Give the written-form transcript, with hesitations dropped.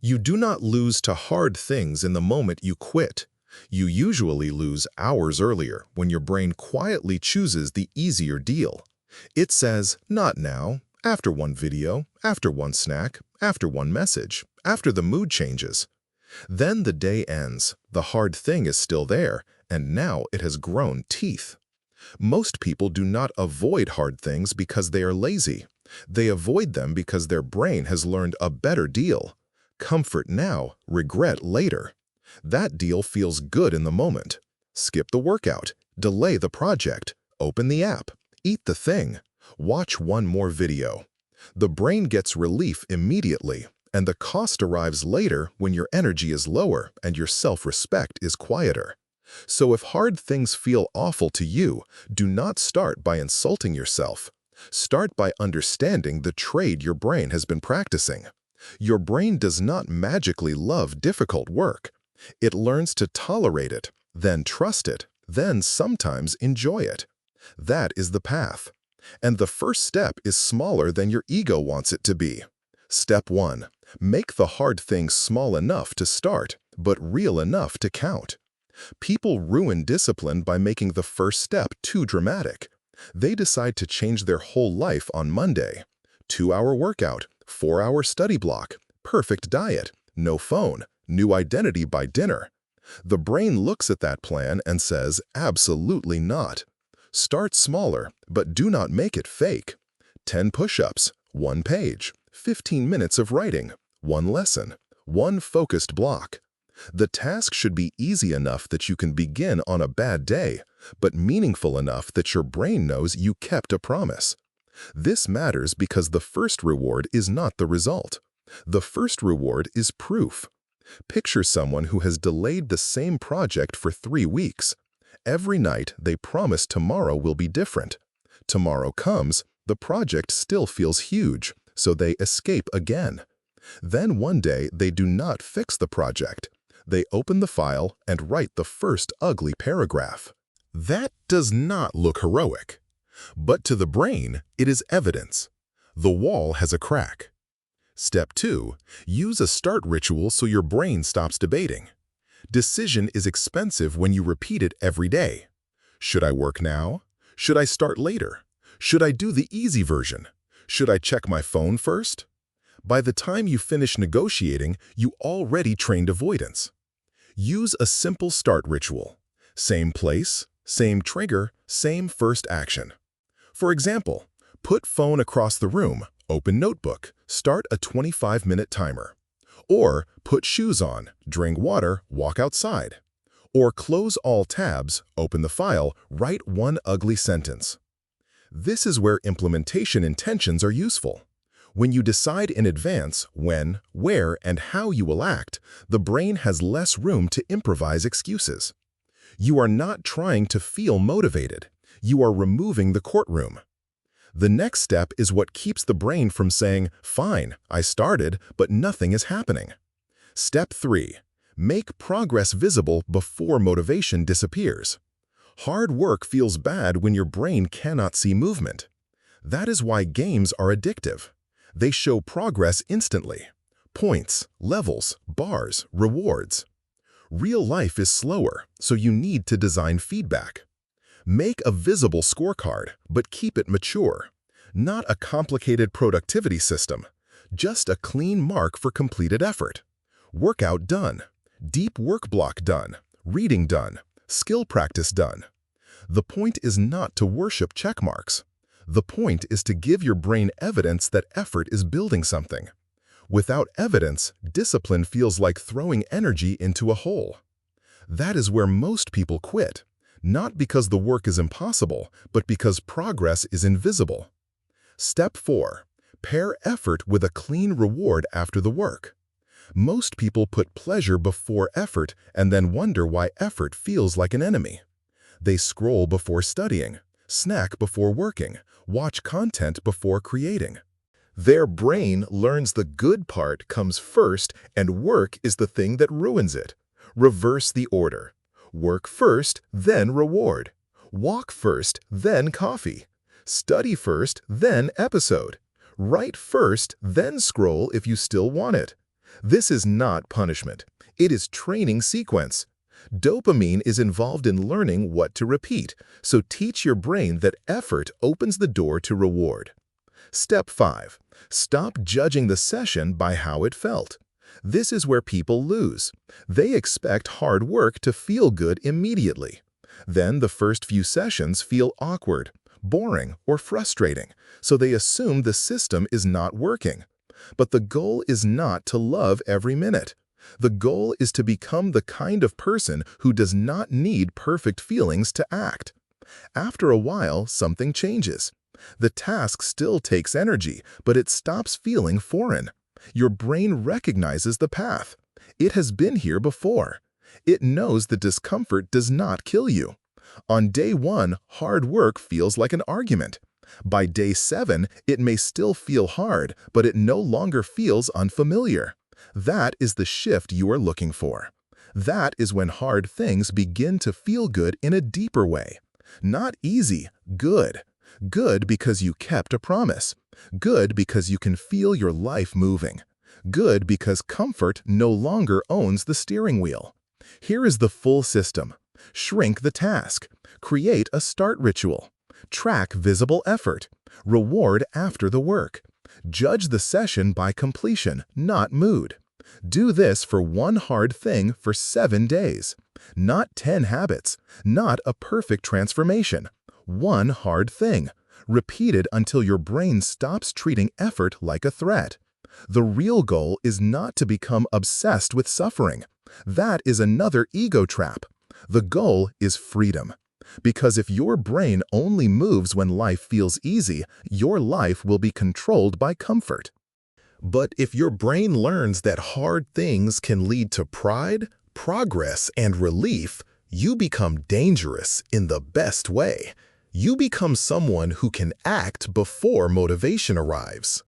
You do not lose to hard things in the moment you quit. You usually lose hours earlier when your brain quietly chooses the easier deal. It says, not now, after one video, after one snack, after one message, after the mood changes. Then the day ends, the hard thing is still there, and now it has grown teeth. Most people do not avoid hard things because they are lazy. They avoid them because their brain has learned a better deal. Comfort now, regret later. That deal feels good in the moment. Skip the workout, delay the project, open the app, eat the thing, watch one more video. The brain gets relief immediately, and the cost arrives later when your energy is lower and your self-respect is quieter. So if hard things feel awful to you, do not start by insulting yourself. Start by understanding the trade your brain has been practicing. Your brain does not magically love difficult work. It learns to tolerate it, then trust it, then sometimes enjoy it. That is the path. And the first step is smaller than your ego wants it to be. Step 1. Make the hard things small enough to start, but real enough to count. People ruin discipline by making the first step too dramatic. They decide to change their whole life on Monday. 2-hour workout, 4-hour study block, perfect diet, no phone, new identity by dinner. The brain looks at that plan and says, absolutely not. Start smaller, but do not make it fake. 10 push-ups, 1 page, 15 minutes of writing, 1 lesson, 1 focused block. The task should be easy enough that you can begin on a bad day, but meaningful enough that your brain knows you kept a promise. This matters because the first reward is not the result. The first reward is proof. Picture someone who has delayed the same project for 3 weeks. Every night they promise tomorrow will be different. Tomorrow comes, the project still feels huge, so they escape again. Then one day they do not fix the project. They open the file and write the first ugly paragraph. That does not look heroic. But to the brain, it is evidence. The wall has a crack. Step 2. Use a start ritual so your brain stops debating. Decision is expensive when you repeat it every day. Should I work now? Should I start later? Should I do the easy version? Should I check my phone first? By the time you finish negotiating, you already trained avoidance. Use a simple start ritual. Same place, same trigger, same first action. For example, put phone across the room, open notebook, start a 25-minute timer. Or put shoes on, drink water, walk outside. Or close all tabs, open the file, write one ugly sentence. This is where implementation intentions are useful. When you decide in advance when, where, and how you will act, the brain has less room to improvise excuses. You are not trying to feel motivated. You are removing the courtroom. The next step is what keeps the brain from saying, fine, I started, but nothing is happening. Step 3. Make progress visible before motivation disappears. Hard work feels bad when your brain cannot see movement. That is why games are addictive. They show progress instantly. Points, levels, bars, rewards. Real life is slower, so you need to design feedback. Make a visible scorecard, but keep it mature. Not a complicated productivity system, just a clean mark for completed effort. Workout done. Deep work block done. Reading done. Skill practice done. The point is not to worship check marks. The point is to give your brain evidence that effort is building something. Without evidence, discipline feels like throwing energy into a hole. That is where most people quit, not because the work is impossible, but because progress is invisible. Step 4. Pair effort with a clean reward after the work. Most people put pleasure before effort and then wonder why effort feels like an enemy. They scroll before studying, snack before working, watch content before creating. Their brain learns the good part comes first and work is the thing that ruins it. Reverse the order. Work first, then reward. Walk first, then coffee. Study first, then episode. Write first, then scroll if you still want it. This is not punishment. It is training sequence. Dopamine is involved in learning what to repeat, so teach your brain that effort opens the door to reward. Step 5. Stop judging the session by how it felt. This is where people lose. They expect hard work to feel good immediately. Then the first few sessions feel awkward, boring, or frustrating, so they assume the system is not working. But the goal is not to love every minute. The goal is to become the kind of person who does not need perfect feelings to act. After a while, something changes. The task still takes energy, but it stops feeling foreign. Your brain recognizes the path. It has been here before. It knows the discomfort does not kill you. On day 1, hard work feels like an argument. By day 7, it may still feel hard, but it no longer feels unfamiliar. That is the shift you are looking for. That is when hard things begin to feel good in a deeper way. Not easy, good. Good because you kept a promise. Good because you can feel your life moving. Good because comfort no longer owns the steering wheel. Here is the full system. Shrink the task. Create a start ritual. Track visible effort. Reward after the work. Judge the session by completion, not mood. Do this for one hard thing for 7 days. Not 10 habits. Not a perfect transformation. One hard thing. Repeated until your brain stops treating effort like a threat. The real goal is not to become obsessed with suffering. That is another ego trap. The goal is freedom. Because if your brain only moves when life feels easy, your life will be controlled by comfort. But if your brain learns that hard things can lead to pride, progress, and relief, you become dangerous in the best way. You become someone who can act before motivation arrives.